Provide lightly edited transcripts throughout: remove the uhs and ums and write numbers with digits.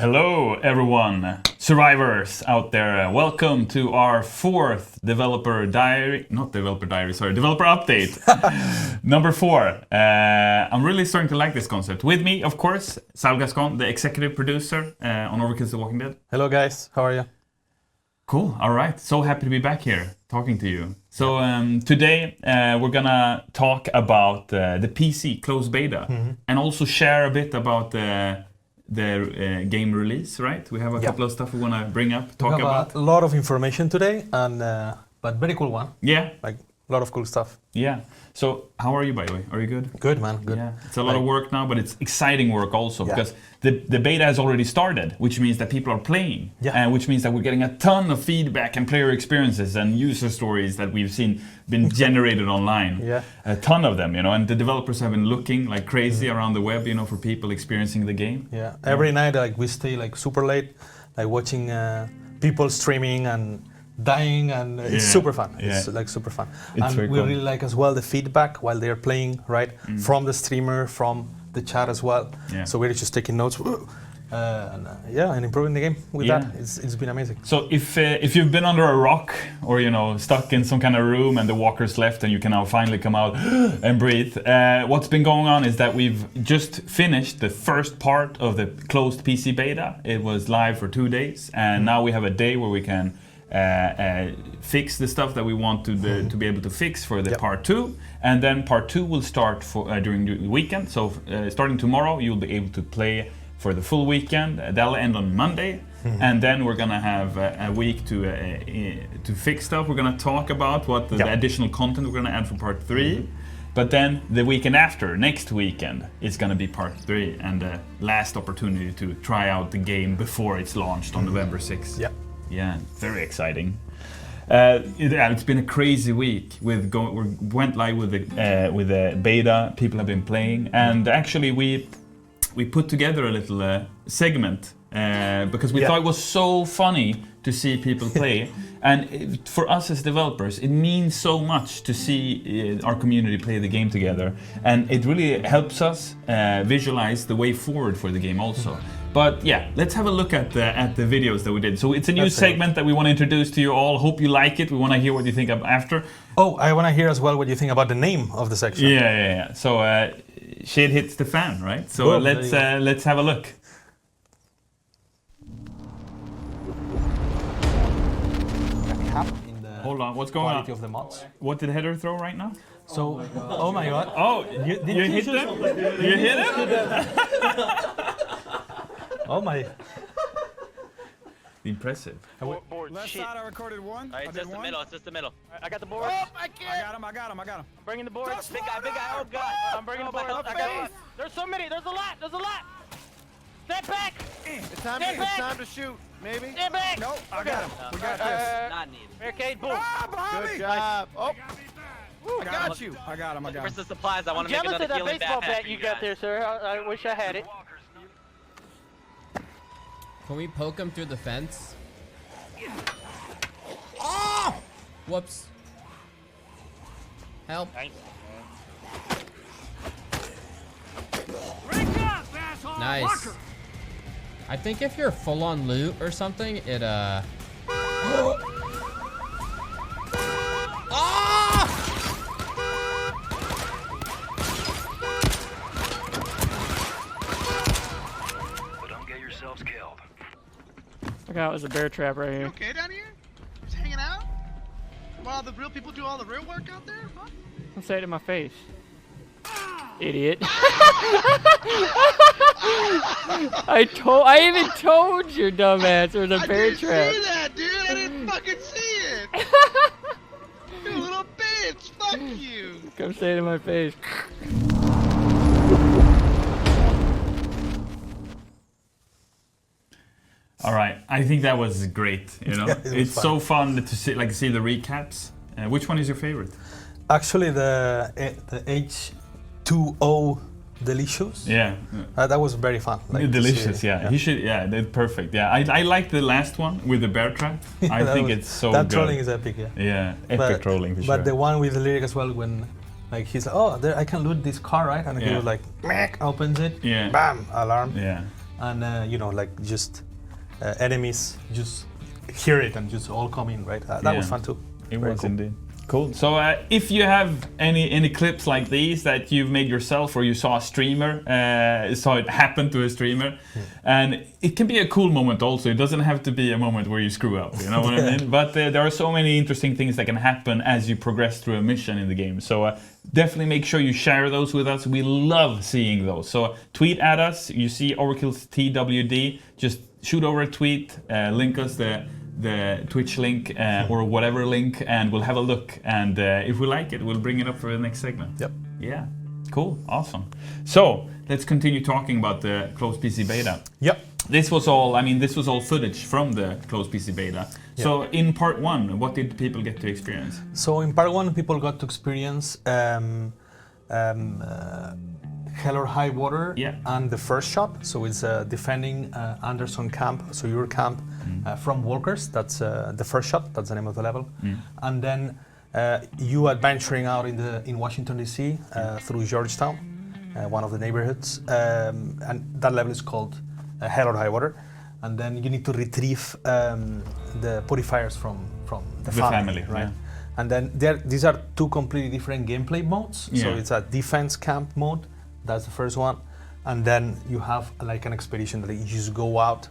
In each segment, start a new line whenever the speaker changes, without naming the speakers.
Hello everyone, survivors out there. Welcome to our fourth developer update. Number 4. I'm really starting to like this concept. With me, of course, Saul Almir, the executive producer on Overkill The Walking Dead.
Hello guys, how are you?
Cool, alright. So happy to be back here talking to you. So today we're gonna talk about the PC closed beta and also share a bit about the game release, right? We have a couple of stuff we want to bring up, talk about.
A lot of information today, and but very cool one.
Yeah.
Like a lot of cool stuff.
Yeah. So how are you, by the way? Are you good?
Good, man. Good.
Yeah. It's a lot of work now, but it's exciting work also because the beta has already started, which means that people are playing, which means that we're getting a ton of feedback and player experiences and user stories that we've seen been generated online. A ton of them, and the developers have been looking like crazy around the web, for people experiencing the game.
Yeah. Every night, like we stay like super late, like watching people streaming and dying, and it's super fun. It's like super fun. And we really like as well the feedback while they're playing, right? From the streamer, from the chat as well. So we're just taking notes and improving the game with that. It's been amazing.
So if you've been under a rock or stuck in some kind of room and the walkers left and you can now finally come out and breathe, what's been going on is that we've just finished the first part of the closed PC beta. It was live for 2 days, and now we have a day where we can fix the stuff that we want to be able to fix for the part 2, and then part 2 will start during the weekend. So starting tomorrow, you'll be able to play for the full weekend. That'll end on Monday, and then we're gonna have a week to fix stuff. We're gonna talk about what the additional content we're gonna add for part 3. But then the weekend after, next weekend, is going to be part 3 and the last opportunity to try out the game before it's launched on November 6th. Yeah, very exciting. It's been a crazy week. We went live with the beta. People have been playing, and actually we put together a little segment because we thought it was so funny to see people play. And for us as developers, it means so much to see our community play the game together, and it really helps us visualize the way forward for the game also. But yeah, let's have a look at the videos that we did. So it's a new segment that we want to introduce to you all. Hope you like it. We want to hear what you think of after.
Oh, I want to hear as well what you think about the name of the section.
Yeah. So shit hits the fan, right? So let's have a look. Hold on, what's going on?
Of the mods.
What did Heather throw right now?
So, oh my god.
Oh, you hit them? You hit him?
Oh my.
Impressive.
Left side, I recorded one.
Alright, it's just the middle, it's just the middle. Alright, I got the board.
Oh, I can't. I got him.
I'm bringing the board.
Just
Big guy, oh god. I'm bringing the board. I got it. There's so many, there's a lot. Step back!
It's time to shoot, maybe?
Step back!
Nope, I got him. We got this.
Not needed. Barricade, boom.
Good job. Oh, I got you. I got him.
Where's the supplies? I want to make
Jealous
another
of that
healing
baseball
backpack
bat
for
you
you
got
guys.
there, sir. I wish I had it.
Can we poke him through the fence? Oh! Whoops. Help. Nice. I think if you're full on loot or something, it Ah!
But don't get yourselves killed.
Look out, there's a bear trap right
You
here.
okay down here? Just hanging out? While the real people do all the real work out there? Huh?
Don't say it in my face. Idiot. I even told you, dumbass, there's a bear trap.
I didn't see that, dude. I didn't fucking see it. You little bitch. Fuck you.
Come say it in my face.
All right, I think that was great. It's so fun to see the recaps. Which one is your favorite?
Actually, the H2O Delicious.
Yeah.
That was very fun.
Delicious, He should, they're perfect. Yeah, I like the last one with the bear trap. I think it's so
that
good.
That trolling is epic,
Yeah, epic trolling for sure.
But the one with the lyric as well, when like he's like, oh, there, I can loot this car, right? And he was like, opens it, bam, alarm.
Yeah.
and you know, like just enemies just hear it and just all come in, right? That was fun too.
It
Very
was
cool.
indeed. Cool. So if you have any clips like these that you've made yourself, or you saw a streamer, saw it happen to a streamer, and it can be a cool moment also. It doesn't have to be a moment where you screw up, you know what I mean? But there are so many interesting things that can happen as you progress through a mission in the game. So definitely make sure you share those with us. We love seeing those. So tweet at us. You see Overkill's TWD. Just shoot over a tweet, link us the Twitch link or whatever link, and we'll have a look, and if we like it, we'll bring it up for the next segment.
Yep.
Yeah. Cool. Awesome. So let's continue talking about the closed PC beta.
Yep.
This was all footage from the closed PC beta.
Yeah.
So in part one, what did people get to experience?
So in part one, people got to experience Hell or High Water and the first shop. So it's defending Anderson camp, so your camp from walkers. That's the first shop. That's the name of the level. And then you adventuring out in Washington DC through Georgetown, one of the neighborhoods, and that level is called Hell or High Water. And then you need to retrieve the purifiers from the family, right?
Yeah.
And then these are two completely different gameplay modes.
Yeah.
So it's a defense camp mode. That's the first one, and then you have like an expedition that you just go out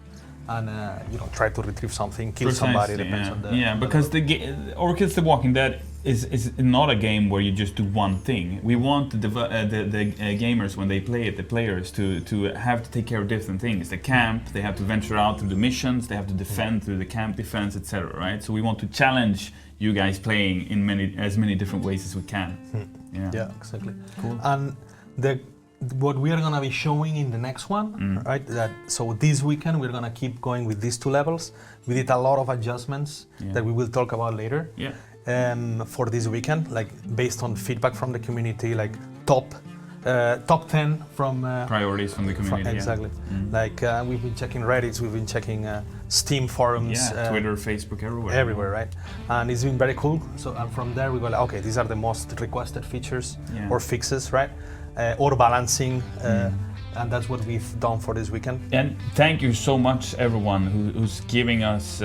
and you know, try to retrieve something, kill somebody. Depends on the
because Overkill's The Walking Dead is not a game where you just do one thing. We want the gamers, when they play it, the players, to have to take care of different things. The camp, they have to venture out through the missions, they have to defend through the camp defense, etc. Right? So we want to challenge you guys playing in as many different ways as we can.
Yeah, exactly.
Cool.
And what we are gonna be showing in the next one, right? So this weekend we're gonna keep going with these two levels. We did a lot of adjustments that we will talk about later.
Yeah.
For this weekend, like based on feedback from the community, like top 10 from
priorities from the community.
Exactly. Like we've been checking Reddit, we've been checking Steam forums,
Twitter, Facebook, everywhere.
Everywhere, right? And it's been very cool. So from there we go like, okay, these are the most requested features or fixes, right? Or balancing, and that's what we've done for this weekend.
And thank you so much, everyone who's giving us,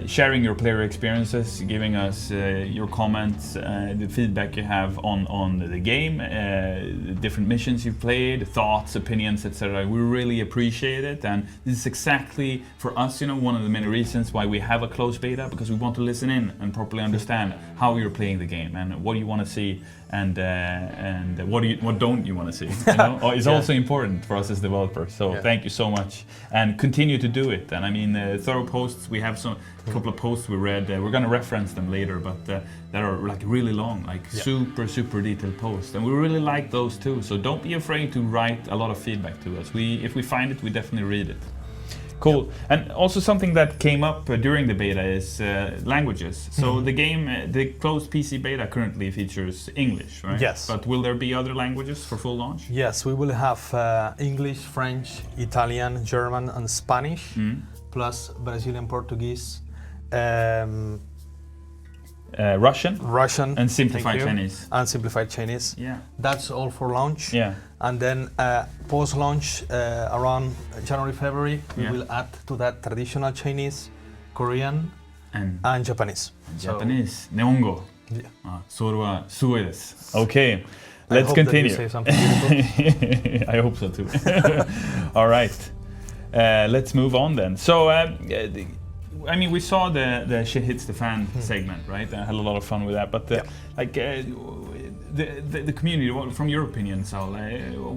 sharing your player experiences, giving us your comments, the feedback you have on the game, the different missions you've played, thoughts, opinions, etc. We really appreciate it, and this is exactly for us, you know, one of the many reasons why we have a closed beta, because we want to listen in and properly understand how you're playing the game and what you want to see, and what don't you want to see. You know? It's also important for us as developers. So thank you so much, and continue to do it. And I mean, thorough posts. We have a couple of posts we read. We're going to reference them later, but that are like really long, like super detailed posts, and we really like those too. So don't be afraid to write a lot of feedback to us. If we find it, we definitely read it. Cool. And also something that came up during the beta is languages. So the game, the closed PC beta currently features English, right?
Yes.
But will there be other languages for full launch?
Yes, we will have English, French, Italian, German, and Spanish, plus Brazilian Portuguese, Russian,
and simplified Chinese.
And simplified Chinese.
Yeah.
That's all for launch.
Yeah.
And then post-launch, around January, February, we will add to that traditional Chinese, Korean, and Japanese.
Japanese, Nihongo.
Yeah.
Sorwa sue desu. Okay, let's continue.
That you say something beautiful.
I hope so too. All right, let's move on then. So, I mean, we saw the shit hits the fan segment, right? I had a lot of fun with that. But like the community, from your opinion, Saul,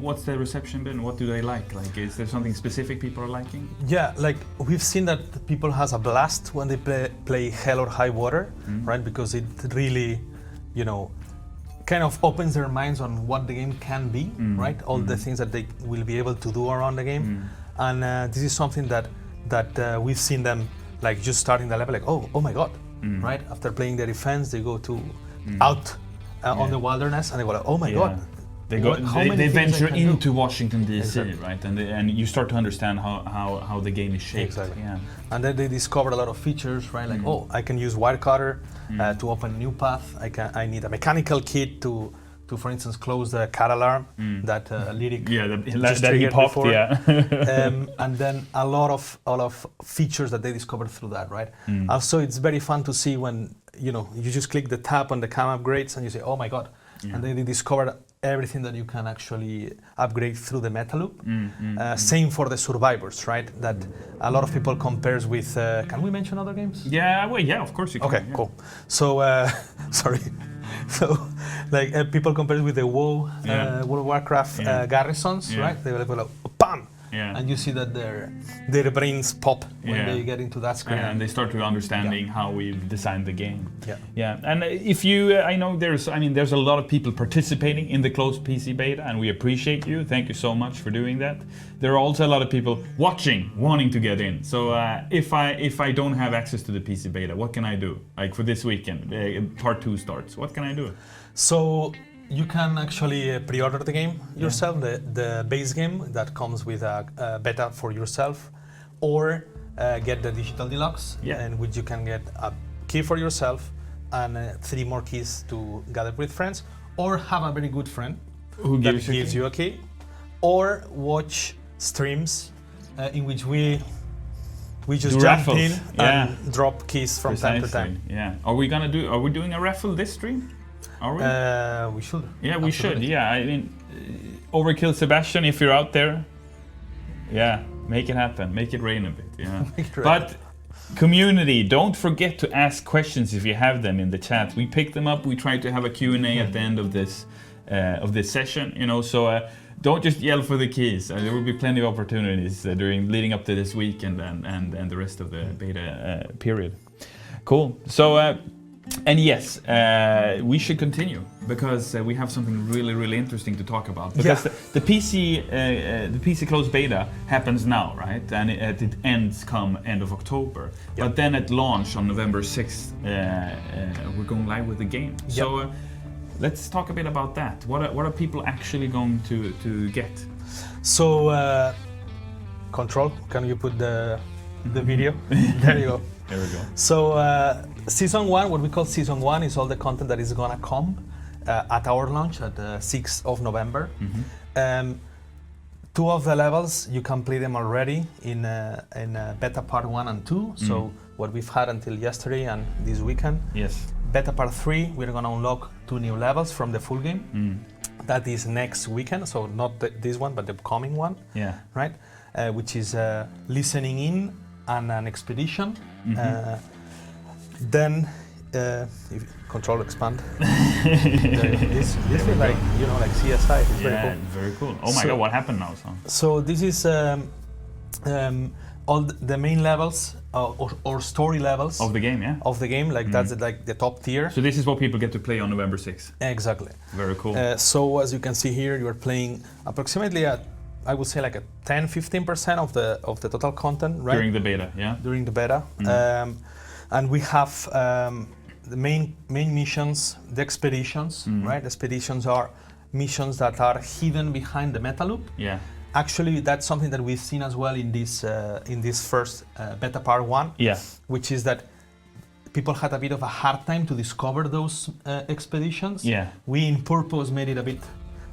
what's the reception been? What do they like? Like, is there something specific people are liking?
Yeah, like we've seen that people has a blast when they play Hell or High Water, right? Because it really, you know, kind of opens their minds on what the game can be, right? All the things that they will be able to do around the game, and this is something that we've seen them like just starting the level, like oh my god, right? After playing the defense, they go to out on the wilderness, and they go like, oh my god.
They venture into Washington DC, right? And you start to understand how the game is shaped.
Exactly.
Yeah.
And then they discover a lot of features, right? Like I can use Wirecutter to open a new path. I need a mechanical kit to to, for instance, close the car alarm that Lyric just
that he
triggered
popped,
before.
yeah.
And then a lot of features that they discovered through that, right? Also, it's very fun to see when you just click the tab on the cam upgrades and you say, oh my god, and then they discovered everything that you can actually upgrade through the meta loop. Same for the survivors, right? That a lot of people compares with. Can we mention other games?
Yeah, well, yeah, of course you can.
Okay,
yeah.
cool. So, sorry. So, like people compare with the WoW, World of Warcraft garrisons, right? They will like, bam!
Yeah.
And you see that their brains pop when they get into that screen.
And they start to understanding how we've designed the game.
Yeah.
Yeah. And if you, I know there's a lot of people participating in the closed PC beta, and we appreciate you. Thank you so much for doing that. There are also a lot of people watching, wanting to get in. So if I don't have access to the PC beta, what can I do? Like for this weekend, part 2 starts. What can I do?
So you can actually pre-order the game yourself, the base game that comes with a beta for yourself, or get the Digital Deluxe, in which you can get a key for yourself and 3 more keys to gather with friends, or have a very good friend
who gives
you a key, or watch streams in which we just
do
jump
raffles.
in and drop keys from time to time.
Yeah. Are we doing a raffle this stream? Are we?
We should.
Yeah, we
Absolutely.
should. Yeah, I mean, Overkill Sebastian, if you're out there, make it happen. Make it rain a bit. Yeah. But community, don't forget to ask questions if you have them in the chat. We pick them up. We try to have a Q&A at the end of this session. So don't just yell for the keys. There will be plenty of opportunities leading up to this week and the rest of the beta period. Cool. So. And yes, we should continue because we have something really, really interesting to talk about. Because the PC closed beta happens now, right? And it ends come end of October. But then at launch on November 6th, we're going live with the game. So let's talk a bit about that. What are people actually going to get?
So, Control, can you put the video? There you go.
There we go.
So Season 1, what we call Season 1 is all the content that is gonna come at our launch at the 6th of November. 2 of the levels, you can play them already in beta part 1 and 2. So what we've had until yesterday and this weekend.
Yes.
Beta part 3, we're gonna unlock 2 new levels from the full game. That is next weekend, so not this one, but the coming one.
Yeah.
Right? Which is listening in and an expedition. Then, if Control expand. this is like like CSI. It's very cool.
Very cool. Oh my god, what happened now, son?
So this is all the main levels or story levels
Of the game, yeah.
Of the game. Like that's like the top tier.
So this is what people get to play on November 6th.
Exactly.
Very cool.
So as you can see here, you are playing approximately I would say like a 10-15% of the total content, right?
During the beta, yeah.
During the beta, and we have the main missions, the expeditions, right? Expeditions are missions that are hidden behind the meta loop.
Yeah.
Actually, that's something that we've seen as well in this first beta part 1.
Yeah.
Which is that people had a bit of a hard time to discover those expeditions.
Yeah.
We in purpose made it a bit.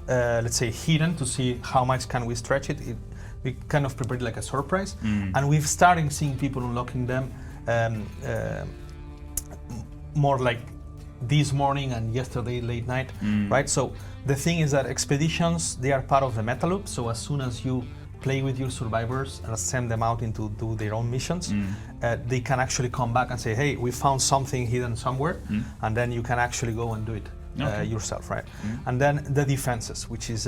Let's say hidden to see how much can we stretch it. We kind of prepared like a surprise, and we've started seeing people unlocking them more like this morning and yesterday late night, right? So the thing is that expeditions, they are part of the meta loop. So as soon as you play with your survivors and send them out into do their own missions, they can actually come back and say, hey, we found something hidden somewhere, and then you can actually go and do it. Yourself, right? And then the defenses, which is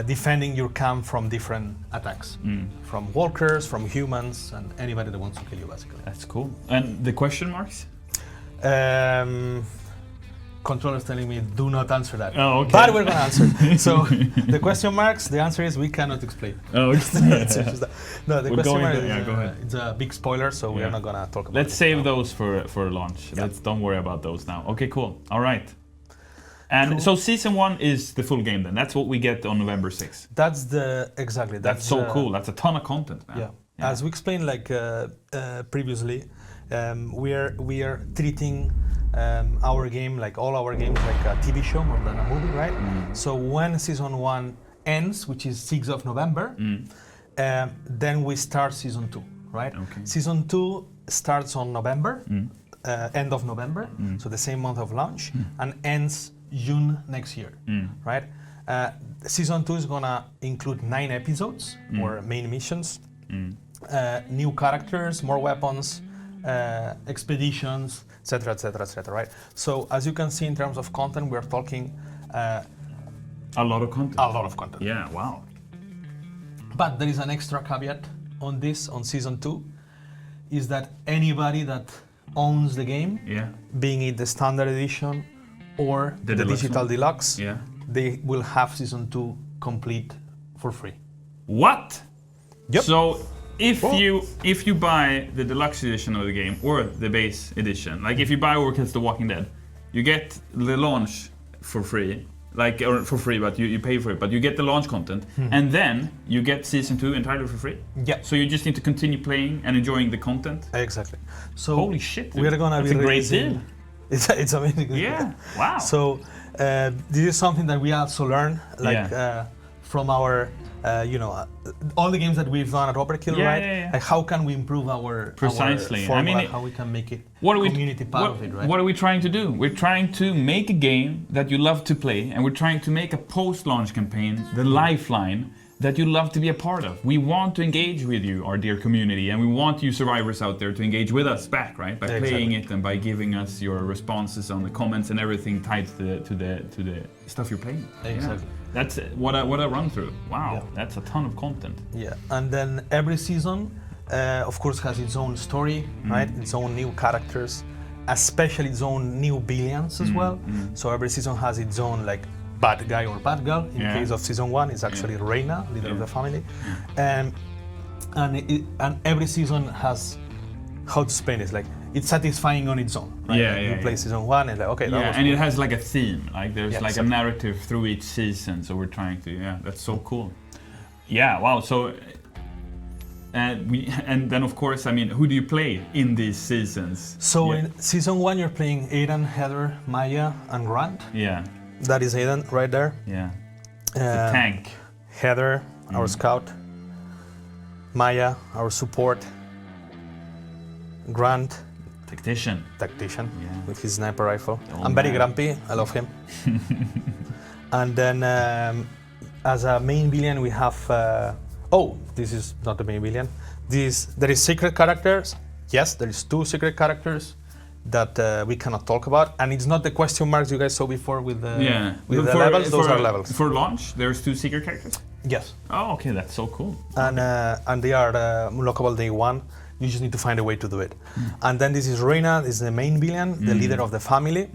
defending your camp from different attacks, from walkers, from humans, and anybody that wants to kill you, basically.
That's cool. And the question marks?
Controller's telling me, do not answer that.
Oh, okay.
But we're gonna answer. So the question marks, the answer is we cannot explain.
Oh,
No, the question mark is
go ahead.
it's a big spoiler, so we are not gonna talk about it.
Let's save those for launch.
Yeah.
Don't worry about those now. Okay, cool. All right. And so Season 1 is the full game then. That's what we get on November 6th.
That's
That's so cool. That's a ton of content, man.
Yeah. As we explained previously, we are treating our game, like all our games, like a TV show more than a movie, right? So when season 1 ends, which is 6th of November, then we start season 2, right?
Okay.
Season 2 starts on November, end of November, so the same month of launch, and ends June next year, right? Season 2 is gonna include 9 episodes or main missions, new characters, more weapons, expeditions, etc., etc., etc., right? So as you can see in terms of content, we're talking
a lot of content.
a lot of content.
Yeah, wow.
But there is an extra caveat on this, on season 2, is that anybody that owns the game, being it the standard edition or the digital deluxe, they will have season 2 complete for free.
What?
Yep.
So if you buy the deluxe edition of the game or the base edition, like if you buy Overkill's The Walking Dead, you get the launch for free. Like, or for free, but you pay for it, but you get the launch content, and then you get season 2 entirely for free.
Yeah.
So you just need to continue playing and enjoying the content.
Exactly. So
holy shit!
We're gonna
That's
be
a great
releasing-
deal.
It's amazing.
Yeah. Wow.
So this is something that we also learn, like from our, all the games that we've done at Overkill, right?
Yeah.
Like how can we improve our
Precisely.
formula,
I mean,
how we can make it
what
community part of it, right?
What are we trying to do? We're trying to make a game that you love to play, and we're trying to make a post-launch campaign, the lifeline, that you love to be a part of. We want to engage with you, our dear community, and we want you survivors out there to engage with us back, right? By playing it and by giving us your responses on the comments and everything tied to the stuff you're playing.
Exactly.
Yeah. That's what I run through. Wow, that's a ton of content.
Yeah, and then every season, of course, has its own story, right? Its own new characters, especially its own new villains as well. So every season has its own like bad guy or bad girl. In case of season 1, it's actually Reina, leader of the family, and every season has, how to explain it, like it's satisfying on its own. Right? You play season 1 and like, okay, that was
and
cool.
it has like a theme, like there's like a narrative through each season. So we're trying to, that's so cool. Yeah, wow. So and then of course, I mean, who do you play in these seasons?
So in season 1, you're playing Aiden, Heather, Maya, and Grant.
Yeah.
That is Aiden right there.
Yeah. The tank.
Heather, our scout. Maya, our support. Grant, tactician, with his sniper rifle. I'm very grumpy, I love him. And then as a main villain we have, this is not the main villain. There is secret characters. Yes, there is 2 secret characters that we cannot talk about, and it's not the question marks you guys saw before with the levels. Those are levels.
For launch, there's 2 secret characters?
Yes.
Oh, okay, that's so cool.
And they are unlockable day 1. You just need to find a way to do it. And then this is Reina, this is the main villain, the leader of the family.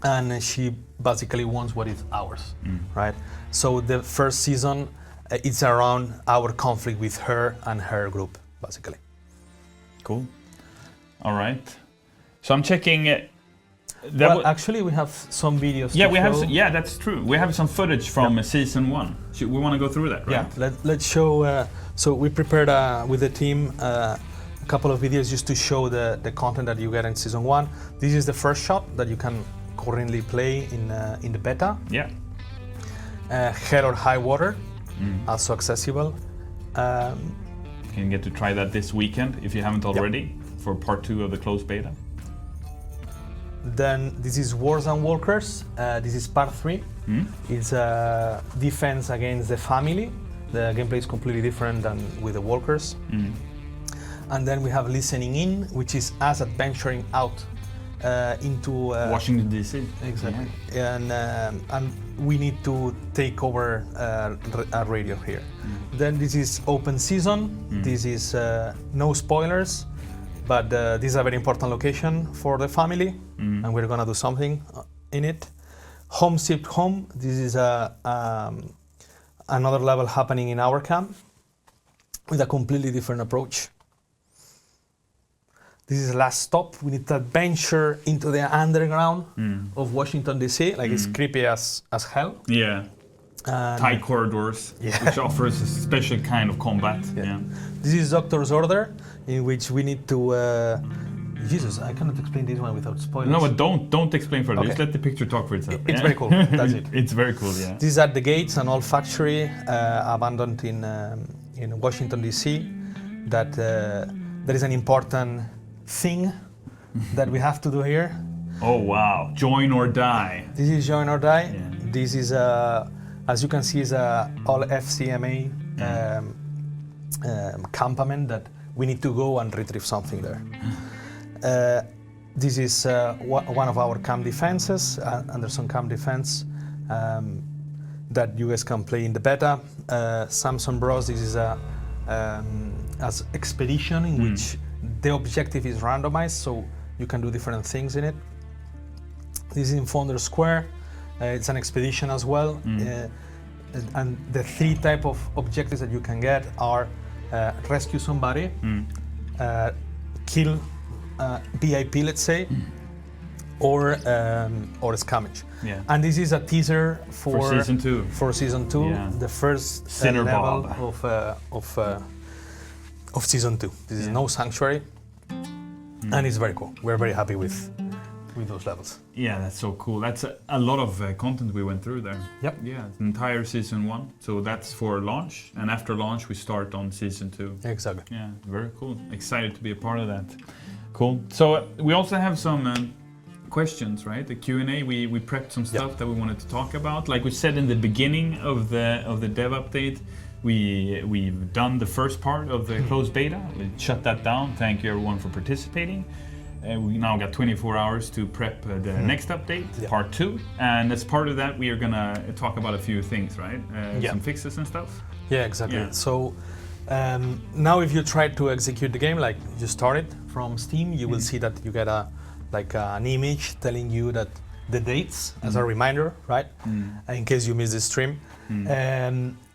And she basically wants what is ours, right? So the first season, it's around our conflict with her and her group, basically.
Cool. All right. So I'm checking.
Actually, we have some videos.
Yeah, we have. Yeah, that's true. We have some footage from season 1. We want to go through that, right?
Yeah. Let's show. So we prepared with the team a couple of videos just to show the content that you get in season 1. This is the first shot that you can currently play in the beta.
Yeah.
Hell or High Water, also accessible.
You can get to try that this weekend if you haven't already for part 2 of the closed beta.
Then this is Wars and Walkers. This is part 3. It's defense against the family. The gameplay is completely different than with the Walkers. And then we have Listening In, which is us adventuring out into
Washington DC.
Exactly. Yeah. And we need to take over a radio here. Then this is Open Season. This is no spoilers, but this is a very important location for the family, and we're gonna do something in it. Home Shift Home. This is another level happening in our camp with a completely different approach. This is Last Stop. We need to adventure into the underground of Washington DC. Like it's creepy as hell.
Yeah. Tight corridors, which offers a special kind of combat. Yeah.
This is Doctor's Order, in which we need to Jesus, I cannot explain this one without spoilers.
No, but don't explain further.
Okay.
Just let the picture talk for itself.
It's very cool. That's it.
It's very cool. Yeah.
This is at the Gates, an old factory abandoned in Washington D.C. That there is an important thing that we have to do here.
Oh wow! Join or die.
This is Join or Die.
Yeah.
This is as you can see, is a all FCMA campament that we need to go and retrieve something there. This is one of our camp defenses, Anderson camp defense, that you guys can play in the beta. SAMSON Bros. This is a as expedition in which the objective is randomized, so you can do different things in it. This is in Founder Square. It's an expedition as well, and the 3 type of objectives that you can get are rescue somebody, kill VIP, let's say, or scavenge.
Yeah.
And this is a teaser for
season 2.
For season 2,
Yeah.
the first
Sinner
level
Bob.
of season 2. This is no sanctuary, and it's very cool. We're very happy with those levels.
Yeah, that's so cool. That's a lot of content we went through there.
Yep.
Yeah, entire season 1. So that's for launch, and after launch we start on season 2.
Exactly.
Yeah, very cool. Excited to be a part of that. Cool. So we also have some questions, right? The Q&A. We prepped some stuff that we wanted to talk about. Like we said in the beginning of the dev update, we've done the first part of the closed beta. We shut that down. Thank you everyone for participating. We now got 24 hours to prep the next update, part 2. And as part of that, we are gonna talk about a few things, right? Some fixes and stuff.
Yeah, exactly.
Yeah.
So now if you try to execute the game, like you start it from Steam, you will see that you get an image telling you that the dates as a reminder, right? In case you miss the stream.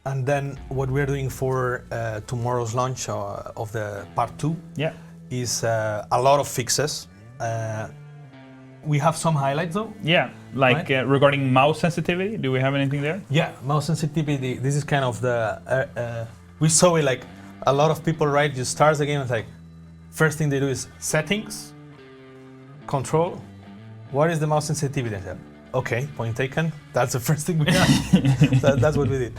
And then what we're doing for tomorrow's launch of the part 2 is a lot of fixes. We have some highlights though.
Yeah, like regarding mouse sensitivity, do we have anything there?
Yeah, mouse sensitivity. This is kind of the we saw it like a lot of people, right? You start the game and it's like first thing they do is settings, control. What is the mouse sensitivity? I said, okay, point taken. That's the first thing we have. That's what we did.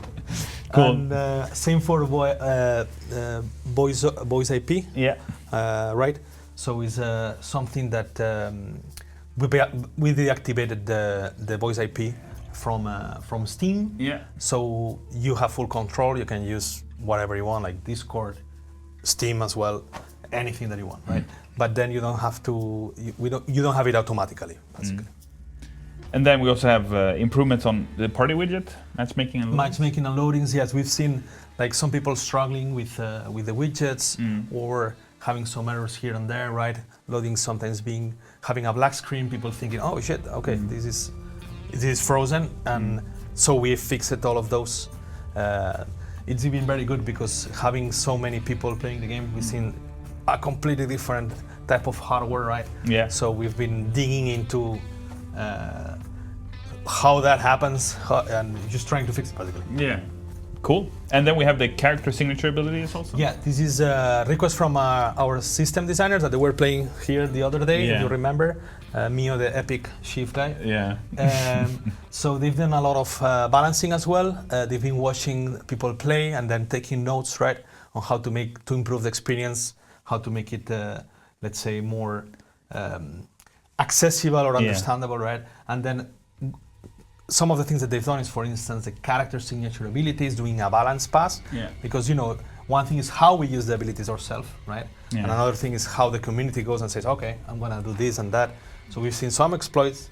Cool.
And same for voice IP.
Yeah.
Right. So it's something that we deactivated the voice IP from Steam.
Yeah.
So you have full control. You can use whatever you want, like Discord, Steam as well, anything that you want, right? But then you don't have to. You don't have it automatically, basically.
And then we also have improvements on the party widget, matchmaking and loadings.
Matchmaking and loadings, yes. We've seen like some people struggling with the widgets or having some errors here and there, right? Loading sometimes having a black screen, people thinking, oh shit, okay, this is frozen, and so we fixed all of those. It's been very good because having so many people playing the game, we've seen a completely different type of hardware, right?
Yeah.
So we've been digging into how that happens and just trying to fix it basically.
Yeah. Cool. And then we have the character signature abilities also.
Yeah, this is a request from our system designers that they were playing here the other day, if you remember. Mio, the epic shift guy.
Yeah.
So they've done a lot of balancing as well. They've been watching people play and then taking notes, right, on how to improve the experience, how to make it, let's say, more accessible or understandable, right? And then some of the things that they've done is, for instance, the character signature abilities, doing a balance pass. Yeah. Because, one thing is how we use the abilities ourselves, right? Yeah. And another thing is how the community goes and says, okay, I'm gonna do this and that. So we've seen some exploits.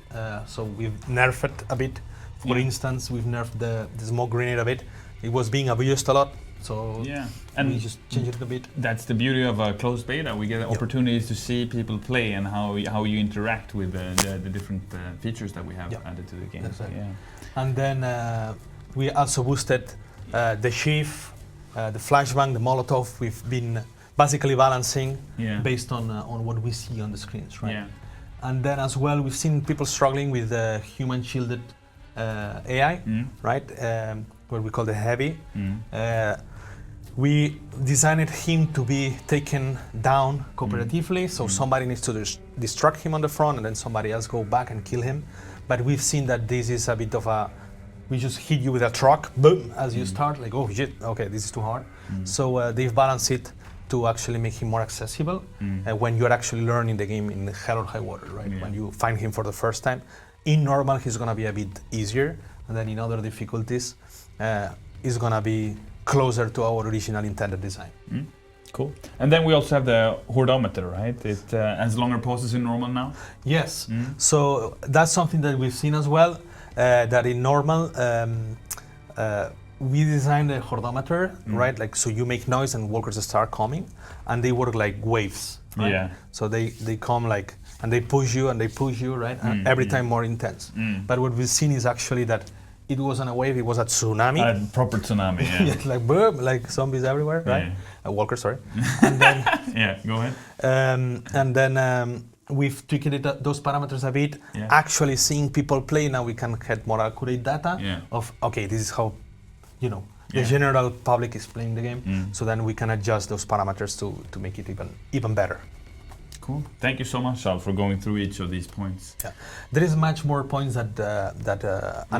So we've nerfed it a bit. For instance, we've nerfed the smoke grenade a bit. It was being abused a lot. So and we just change it a bit.
That's the beauty of a closed beta. We get opportunities to see people play and how you interact with the different features that we have added to the game.
Exactly.
Yeah.
And then we also boosted the Sheaf, the Flashbang, the Molotov. We've been basically balancing based on what we see on the screens, right? Yeah. And then as well, we've seen people struggling with the human shielded AI, right? What we call the heavy. we designed him to be taken down cooperatively, so somebody needs to distract him on the front and then somebody else go back and kill him. But we've seen that this is a bit of we just hit you with a truck, boom, as you start, like, oh shit, okay, this is too hard. So they've balanced it to actually make him more accessible when you're actually learning the game in hell or high water, right?
Yeah.
When you find him for the first time. In normal, he's gonna be a bit easier, and then in other difficulties, it's gonna be closer to our original intended design.
Cool. And then we also have the hordometer, right? It has longer pauses in normal now?
Yes. So that's something that we've seen as well, that in normal, we designed the hordometer, right? Like, so you make noise and walkers start coming, and they work like waves, right?
Yeah.
So they come like, and they push you, right? And every time more intense. But what we've seen is actually that it wasn't a wave, it was a tsunami.
A proper tsunami, yeah.
Yeah, like boom, like zombies everywhere, right?
Yeah.
Walkers, sorry. And then,
Yeah, go ahead.
and then we've tweaked those parameters a bit.
Yeah.
Actually seeing people play, now we can get more accurate data
Yeah.
of, okay, this is how, the
Yeah.
general public is playing the game. So then we can adjust those parameters to make it even better.
Cool. Thank you so much, Saul, for going through each of these points.
Yeah. There is much more points and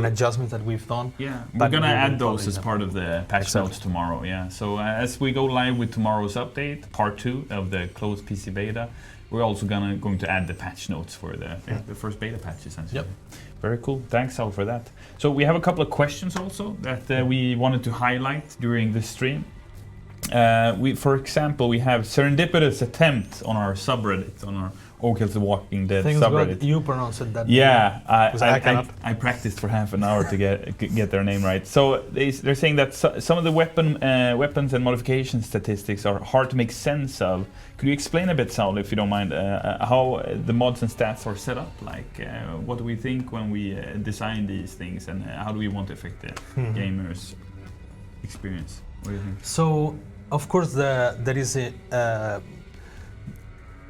adjustments that we've done.
Yeah, we're
but
gonna
we will
add those
publish
as
them.
part of the patch
Exactly.
notes tomorrow. Yeah. So as we go live with tomorrow's update, part 2 of the closed PC beta, we're also going to add the patch notes for the first beta patch, essentially.
Yep.
Very cool. Thanks, Saul, for that. So we have a couple of questions also that we wanted to highlight during the stream. For example, we have serendipitous attempt on our subreddit, on our Overkill The Walking Dead
Thanks
subreddit.
God you pronounce it that.
Yeah,
I cannot.
I practiced for half an hour to get their name right. So they're saying that some of the weapons and modification statistics are hard to make sense of. Could you explain a bit, Saul, if you don't mind, how the mods and stats are set up? Like, what do we think when we design these things, and how do we want to affect the gamers' experience? What do you think?
So, of course, there is a.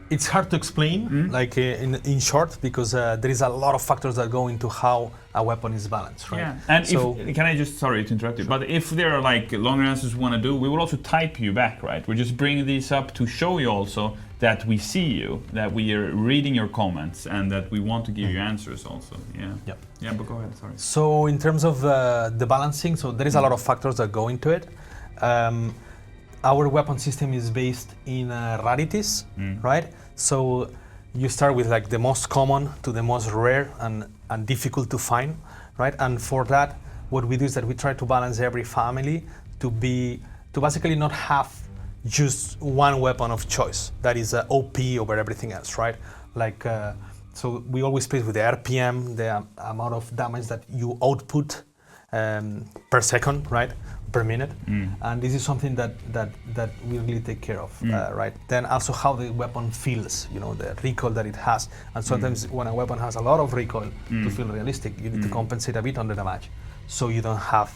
It's hard to explain, like in short, because there is a lot of factors that go into how a weapon is balanced, right?
Yeah, and
so
can I just, sorry to interrupt you, but if there are like longer answers we want to do, we will also type you back, right? We're just bringing these up to show you also that we see you, that we are reading your comments, and that we want to give you answers also. Yeah.
Yep.
Yeah, but go ahead. Sorry.
So in terms of the balancing, so there is a lot of factors that go into it. Our weapon system is based in rarities, right? So you start with like the most common to the most rare and difficult to find, right? And for that, what we do is that we try to balance every family to basically not have just one weapon of choice that is OP over everything else, right? Like, so we always play with the RPM, the amount of damage that you output per second, right? Per minute, and this is something that we really take care of, right? Then also how the weapon feels, the recoil that it has, and sometimes when a weapon has a lot of recoil to feel realistic, you need to compensate a bit on the damage, so you don't have,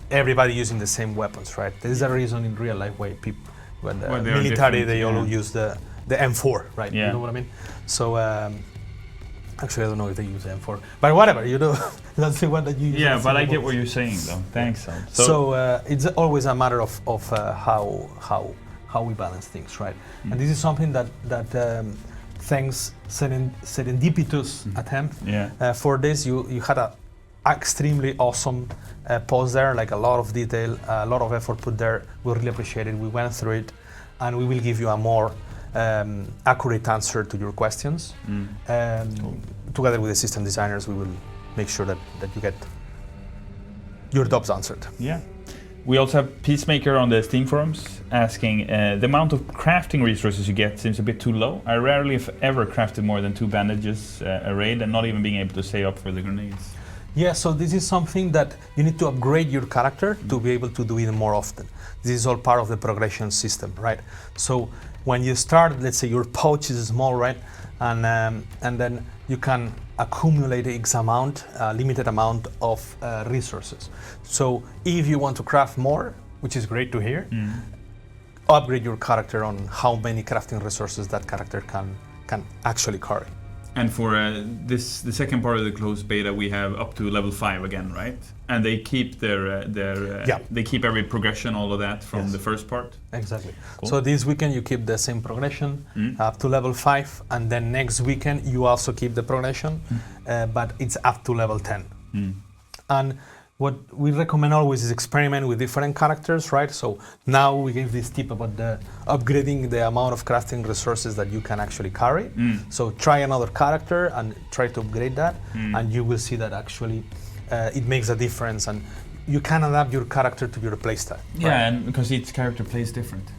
everybody using the same weapons, right? There is a reason in real life why people, when the military, they all use the M4, right?
Yeah.
You know what I mean? So. Actually, I don't know if they use M4, but whatever, that's the one that you use.
Yeah, but I get what you're saying, though. Thanks, Saul.
So it's always a matter of how we balance things, right? And this is something that thanks serendipitous attempt. For this, you had a extremely awesome post there, like a lot of detail, a lot of effort put there. We really appreciate it. We went through it, and we will give you a more accurate answer to your questions. Together with the system designers, we will make sure that you get your doubts answered.
Yeah. We also have Peacemaker on the Steam forums asking, the amount of crafting resources you get seems a bit too low. I rarely, if ever, crafted more than 2 bandages a raid, and not even being able to save up for the grenades.
Yeah, so this is something that you need to upgrade your character to be able to do it more often. This is all part of the progression system, right? So when you start, let's say your pouch is small, right? And then you can accumulate X amount, limited amount of resources. So if you want to craft more, which is great to hear, upgrade your character on how many crafting resources that character can actually carry.
And for the second part of the closed beta, we have up to level 5 again, right? And they keep they keep every progression, all of that from the first part.
Exactly.
Cool.
So this weekend you keep the same progression up to level 5, and then next weekend you also keep the progression, but it's up to level 10. And what we recommend always is experiment with different characters, right? So now we give this tip about the upgrading the amount of crafting resources that you can actually carry. So try another character and try to upgrade that, and you will see that actually it makes a difference, and you can adapt your character to your playstyle.
Yeah,
right?
and because each character plays different.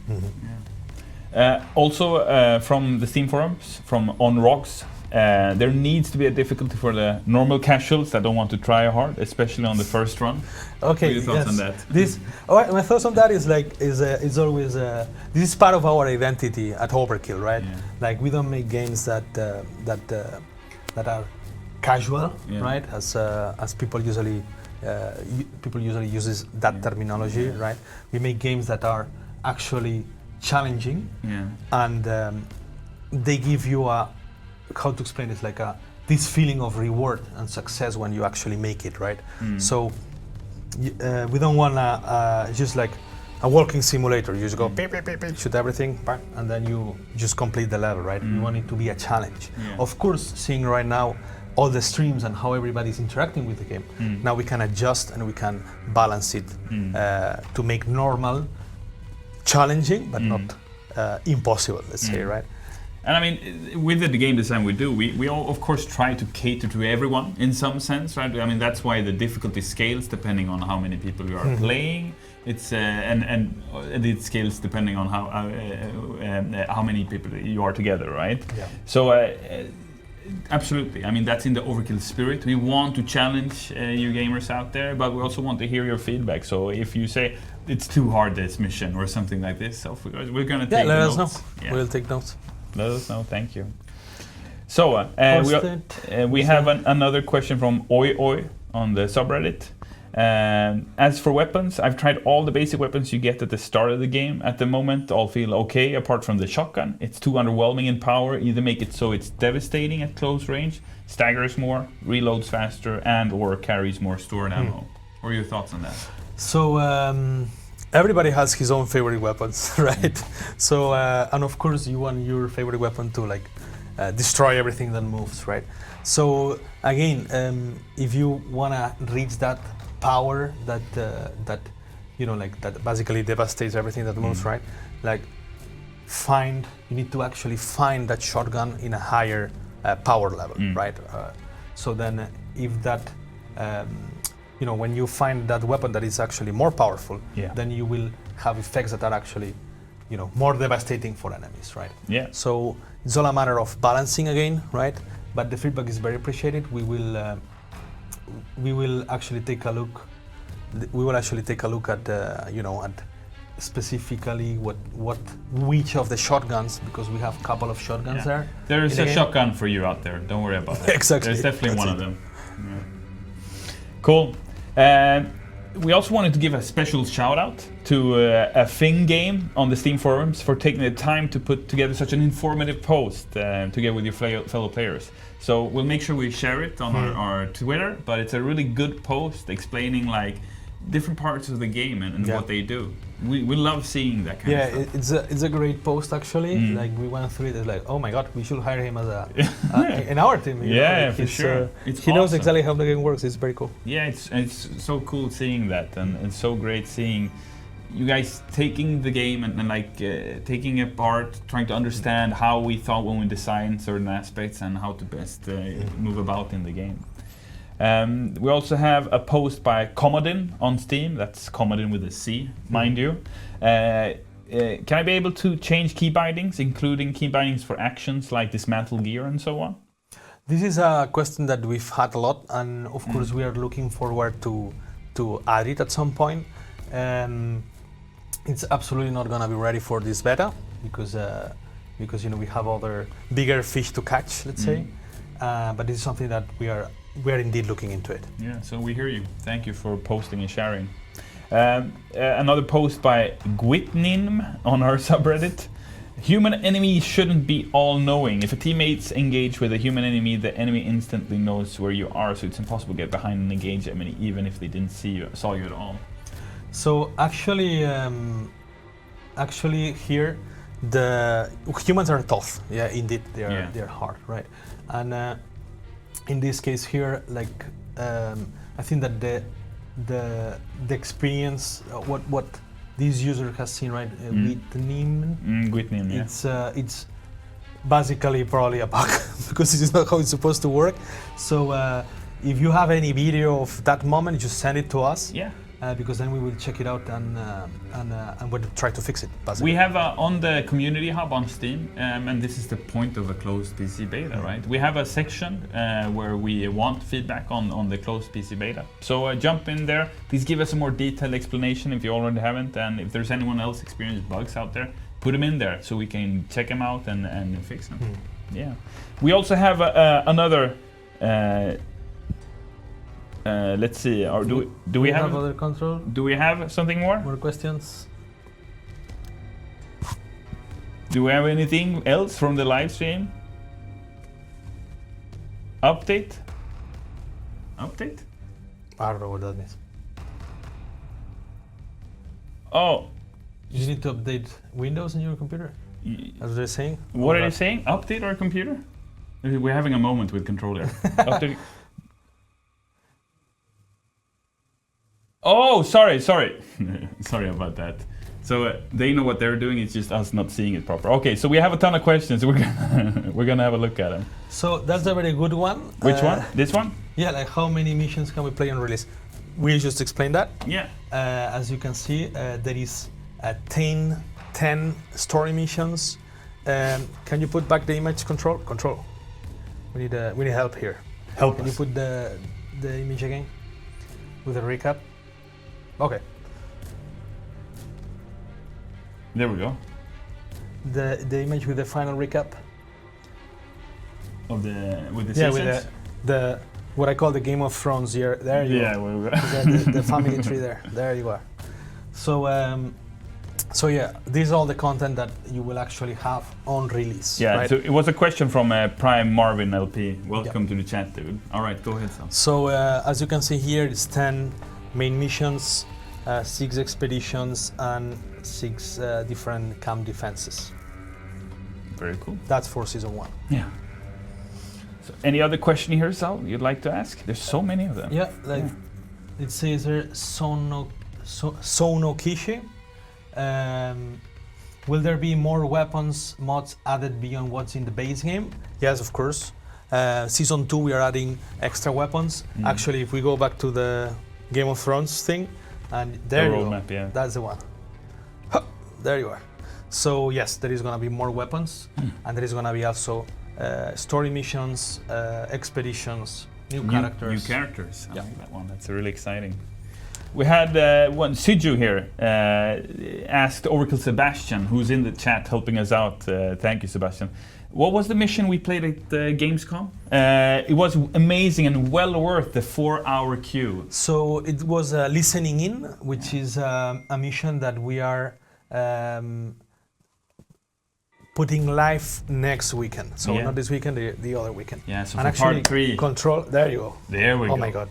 Also, from the Steam forums, from On Rocks, there needs to be a difficulty for the normal casuals that don't want to try hard, especially on the first run.
Okay,
what are your thoughts on that?
My thoughts on that is is always this is part of our identity at Overkill, right?
Yeah.
Like we don't make games that are casual, right? As people usually uses that terminology, right? We make games that are actually challenging, and they give you how to explain it, like this feeling of reward and success when you actually make it, right? So we don't want just like a walking simulator. You just go beep, beep, beep, beep, shoot everything, bang, and then you just complete the level, right? We want it to be a challenge. Of course, seeing right now all the streams and how everybody's interacting with the game, now we can adjust and we can balance it to make normal challenging, but not impossible, let's say, right?
And I mean, with the game design we do, we all, of course, try to cater to everyone in some sense, right? I mean, that's why the difficulty scales depending on how many people you are playing. It's and it scales depending on how many people you are together, right?
Yeah.
So absolutely. I mean, that's in the Overkill spirit. We want to challenge you gamers out there, but we also want to hear your feedback. So if you say it's too hard, this mission or something like this, so we're gonna take
let
notes.
us know.
Yeah.
We'll take notes.
Let us know, thank you. So, we have another question from Oi Oi on the subreddit. As for weapons, I've tried all the basic weapons you get at the start of the game. At the moment, all feel okay, apart from the shotgun. It's too underwhelming in power. Either make it so it's devastating at close range, staggers more, reloads faster, and or carries more stored ammo. What are your thoughts on that?
So, everybody has his own favorite weapons, right? So, and of course you want your favorite weapon to like destroy everything that moves, right? So again, if you wanna reach that power that that basically devastates everything that moves, right? Like you need to actually find that shotgun in a higher power level, right? So then if that when you find that weapon that is actually more powerful, then you will have effects that are actually, more devastating for enemies, right?
Yeah.
So it's all a matter of balancing again, right? But the feedback is very appreciated. We will actually take a look. We will actually take a look at at specifically which of the shotguns, because we have a couple of shotguns there.
There is a shotgun for you out there. Don't worry about that.
Exactly.
There's definitely one of them. Yeah. Cool. We also wanted to give a special shout out to a Thing game on the Steam forums for taking the time to put together such an informative post together with your fellow players. So we'll make sure we share it on our Twitter, but it's a really good post explaining like different parts of the game and what they do. We love seeing that kind of stuff.
It's a great post actually. Like we went through it, it's like, oh my god, we should hire him as in our team.
For sure.
He knows exactly how the game works. It's very cool.
Yeah, it's so cool seeing that, and it's so great seeing you guys taking the game and taking it apart, trying to understand how we thought when we designed certain aspects and how to best move about in the game. We also have a post by Commodin on Steam. That's Commodin with a C, mind you. Can I be able to change key bindings, including key bindings for actions like dismantle gear and so on?
This is a question that we've had a lot, and of course we are looking forward to add it at some point. It's absolutely not gonna be ready for this beta because we have other bigger fish to catch, let's say. But this is something that we are indeed looking into it.
Yeah, so we hear you. Thank you for posting and sharing. Another post by Gwitnim on our subreddit. Human enemies shouldn't be all-knowing. If a teammate's engaged with a human enemy, the enemy instantly knows where you are, so it's impossible to get behind and engage enemy, even if they didn't saw you at all.
So actually here, the humans are tough. Yeah, indeed, they're hard, right? And in this case here, like I think that the experience, what this user has seen, right?
Whitney, yeah.
It's basically probably a bug because this is not how it's supposed to work. So if you have any video of that moment, just send it to us.
Yeah.
Because then we will check it out and we'll try to fix it. Basically.
We have on the community hub on Steam, and this is the point of a closed PC beta, right? We have a section where we want feedback on the closed PC beta. So jump in there. Please give us a more detailed explanation if you already haven't, and if there's anyone else experiencing bugs out there, put them in there so we can check them out and fix them. Yeah. We also have another. Let's see. Or do we have
other control?
Do we have something more?
More questions?
Do we have anything else from the live stream? Update? Update?
I don't know what that means.
Oh.
You need to update Windows in your computer? As they're saying?
What are you saying? Update our computer? We're having a moment with controller. Update. Oh, sorry. Sorry about that. So they know what they're doing. It's just us not seeing it proper. Okay, so we have a ton of questions. We're gonna have a look at them.
So that's a very good one.
Which one? This one?
Yeah, like how many missions can we play on release? We'll just explain that.
Yeah.
As you can see, there is 10 story missions. Can you put back the image? Control. We need help here.
Help
Can
us.
you put the image again with a recap? Okay.
There we go.
The image with the final recap.
Of with the
Yeah,
seasons?
with the what I call the Game of Thrones here. There you
Yeah,
go.
we go.
The family tree there. There you are. So yeah, this is all the content that you will actually have on release.
Yeah,
right?
so it was a question from Prime Marvin LP. Welcome to the chat, dude. All right, go ahead, Sam.
So as you can see here, it's 10 main missions, 6 expeditions, and 6 different camp defenses.
Very cool.
That's for season 1.
Yeah. So any other question here, Sal, you'd like to ask? There's so many of them.
Yeah, it says there, Sonokishi. Will there be more weapons mods added beyond what's in the base game? Yes, of course. Season 2 we are adding extra weapons. Actually, if we go back to the Game of Thrones thing, and there you go.
Roadmap, yeah.
That's the one. Huh, there you are. So yes, there is gonna be more weapons, and there is gonna be also story missions, expeditions, new characters.
New characters. I
Yeah.
like that one. That's really exciting. We had one Siju here asked Overkill Sebastian, who's in the chat helping us out. Thank you, Sebastian. What was the mission we played at Gamescom? It was amazing and well worth the 4-hour queue.
So it was listening in, which is a mission that we are putting live next weekend. So not this weekend, the other weekend.
Yeah, so
and
for
actually,
part 3.
Control. There you go.
There we go.
Oh my God.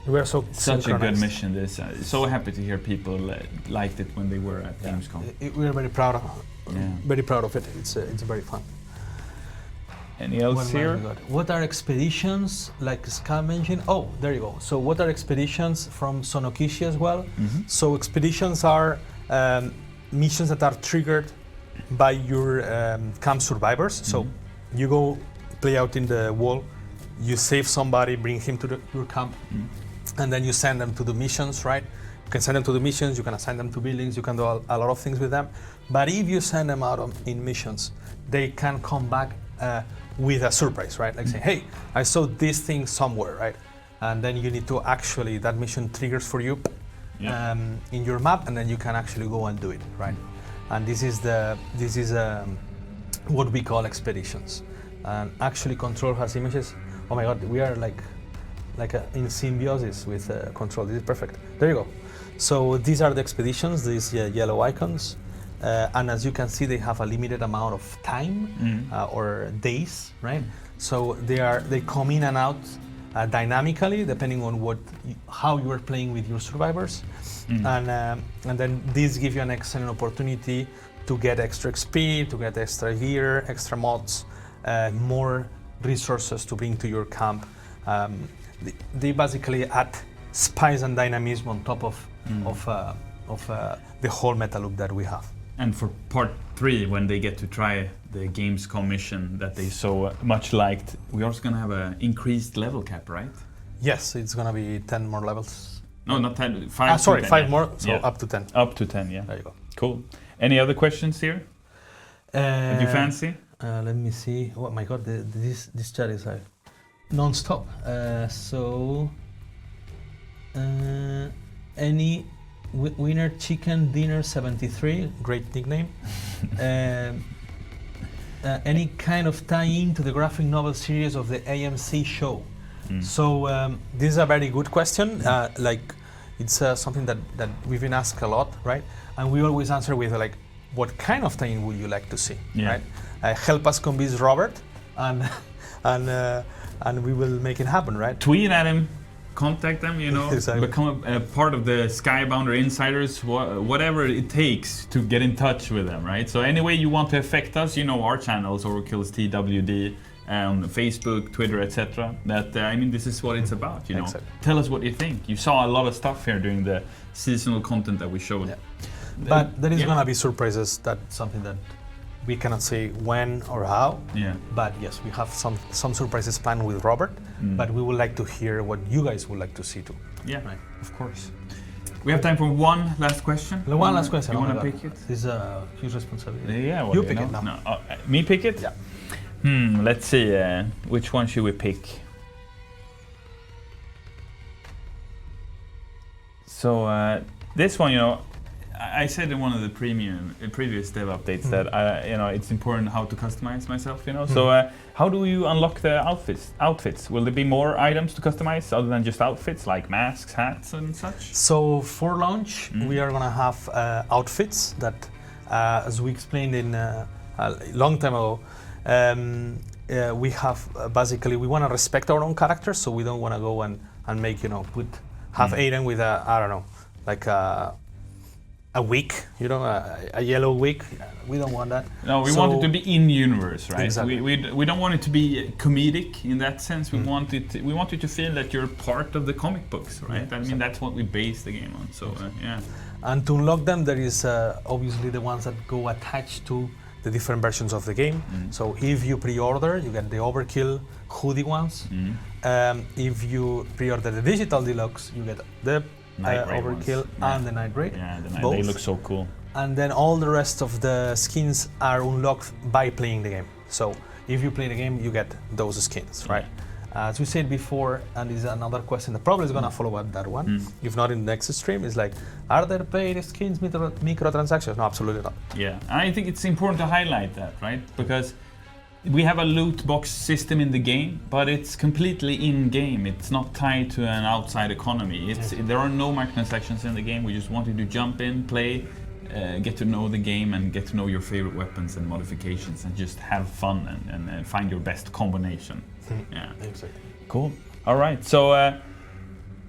We are so
Such a good
synchronized.
mission. This. So happy to hear people liked it when they were at Gamescom.
We are very proud of.
Yeah.
Very proud of it. It's very fun.
Any else here?
What are expeditions, like Scam mentioned? Oh, there you go. So what are expeditions from Sonokishi as well? So expeditions are missions that are triggered by your camp survivors. So you go play out in the wall, you save somebody, bring him to your camp, and then you send them to the missions, right? You can send them to the missions, you can assign them to buildings, you can do a lot of things with them. But if you send them out in missions, they can come back with a surprise, right? Like say, hey, I saw this thing somewhere, right? And then you need to actually, that mission triggers for you in your map, and then you can actually go and do it, right? And this is what we call expeditions. And actually Control has images. Oh my God, we are like in symbiosis with Control. This is perfect. There you go. So these are the expeditions, these yellow icons. and as you can see, they have a limited amount of time or days, right? So they come in and out dynamically depending on how you are playing with your survivors, and then these give you an excellent opportunity to get extra XP, to get extra gear, extra mods, more resources to bring to your camp. They basically add spice and dynamism on top of the whole meta loop that we have.
And for part 3, when they get to try the Gamescom mission that they so much liked, we're also going to have an increased level cap, right?
Yes, it's going to be 10 more levels.
No, not 10, 5
sorry,
10,
5 more, so up to 10.
Up to 10, yeah.
There you go.
Cool. Any other questions here? That you fancy?
Let me see. Oh my god, this chat is non-stop. Any winner chicken dinner 73, great nickname. Any kind of tie-in to the graphic novel series of the AMC show? So this is a very good question. It's something that we've been asked a lot, right? And we always answer with what kind of tie-in would you like to see, right? Help us convince Robert, and we will make it happen, right?
Tweet at him, contact them,
Exactly.
Become a part of the Skybounder Insiders, whatever it takes to get in touch with them, right? So any way you want to affect us, our channels, Overkill's TWD, on Facebook, Twitter, etc. This is what it's about,
Exactly.
Tell us what you think. You saw a lot of stuff here during the seasonal content that we showed.
Yeah. But there is gonna be surprises. That's something that we cannot say when or how.
Yeah.
But yes, we have some surprises planned with Robert. But we would like to hear what you guys would like to see too.
Yeah, right. Of course. We have time for one last question.
One last question.
You want to pick it?
This is a huge responsibility.
Yeah.
You pick it now.
No. Me pick it?
Yeah.
Let's see. Which one should we pick? So this one, I said in one of the previous dev updates that it's important how to customize myself. So how do you unlock the outfits? Will there be more items to customize other than just outfits like masks, hats, and such?
So for launch, we are gonna have outfits that, as we explained in a long time ago, we have basically we want to respect our own characters, so we don't want to go and make have Aiden with a wig, a yellow wig. We don't want that.
No, we want it to be in universe, right?
Exactly.
We don't want it to be comedic in that sense. We want you to feel that you're part of the comic books, right?
Yeah,
that's what we base the game on. So yeah.
And to unlock them, there is obviously the ones that go attached to the different versions of the game. So if you pre-order, you get the Overkill hoodie ones. If you pre-order the Digital Deluxe, you get the Overkill and the Night Raid.
Yeah,
both.
They look so cool.
And then all the rest of the skins are unlocked by playing the game. So if you play the game, you get those skins, right? As we said before, and this is another question that probably is going to follow up that one, if not in the next stream, is are there paid skins, microtransactions? No, absolutely not.
Yeah, I think it's important to highlight that, right? Because we have a loot box system in the game, but it's completely in-game. It's not tied to an outside economy. There are no microtransactions in the game. We just want you to jump in, play, get to know the game and get to know your favorite weapons and modifications and just have fun and find your best combination. Yeah,
exactly.
Cool. All right, so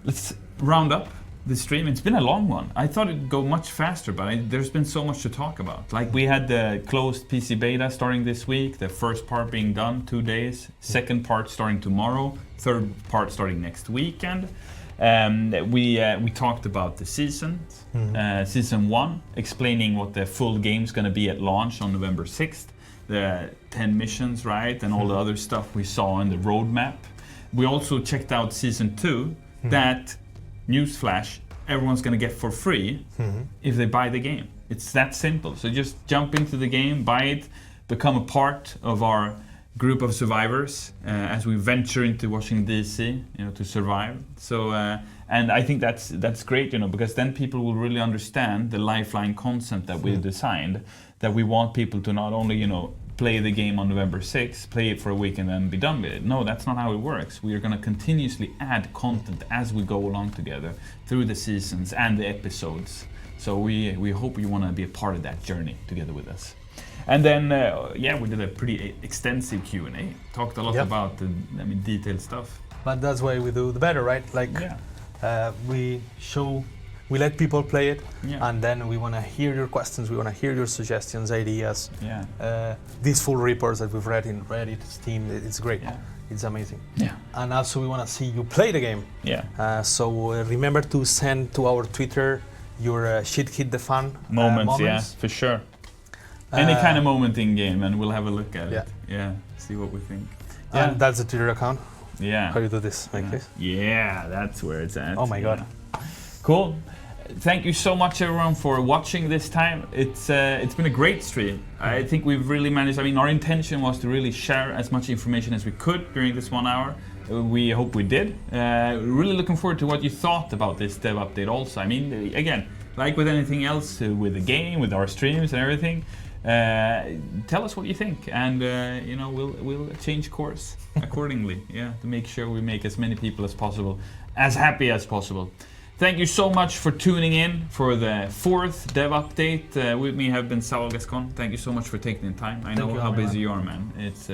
let's round up the stream. It's been a long one. I thought it'd go much faster, but there's been so much to talk about. Like we had the closed PC beta starting this week, the first part being done 2 days, second part starting tomorrow, third part starting next weekend. We talked about the seasons, season 1, explaining what the full game's going to be at launch on November 6th, the 10 missions, right, and all the other stuff we saw in the roadmap. We also checked out season 2, that, newsflash, everyone's going to get for free if they buy the game. It's that simple. So just jump into the game, buy it, become a part of our group of survivors as we venture into Washington DC, to survive. So and I think that's great, because then people will really understand the lifeline concept that we've designed. That we want people to not only play the game on November 6th, play it for a week and then be done with it. No, that's not how it works. We are going to continuously add content as we go along together through the seasons and the episodes. So we hope you want to be a part of that journey together with us. And then, we did a pretty extensive Q&A. Talked a lot about the, detailed stuff.
But that's why we do the better, right? Like, we let people play it, and then we want to hear your questions, we want to hear your suggestions, ideas. These full reports that we've read in Reddit, Steam, it's great. It's amazing. And also we want to see you play the game. So remember to send to our Twitter your shit hit the fan moments.
Yeah, for sure. Any kind of moment in game, and we'll have a look at it. See what we think.
And that's the Twitter account. How you do this, like this?
Yeah, that's where it's at.
Oh my god.
Cool. Thank you so much, everyone, for watching this time. It's been a great stream. I think we've really managed. Our intention was to really share as much information as we could during this 1 hour. We hope we did. Really looking forward to what you thought about this dev update also. Again, like with anything else, with the game, with our streams and everything, tell us what you think, and we'll change course accordingly. To make sure we make as many people as possible as happy as possible. Thank you so much for tuning in for the 4th dev update. With me have been Saul Gascon. Thank you so much for taking the time. I know how busy you are, man. It's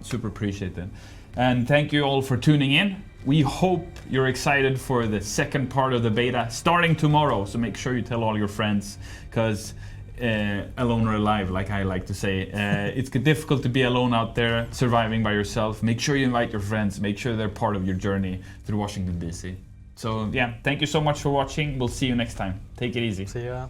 super appreciated. And thank you all for tuning in. We hope you're excited for the second part of the beta starting tomorrow. So make sure you tell all your friends, because alone or alive, like I like to say, it's difficult to be alone out there surviving by yourself. Make sure you invite your friends. Make sure they're part of your journey through Washington, D.C. So thank you so much for watching. We'll see you next time. Take it easy.
See ya.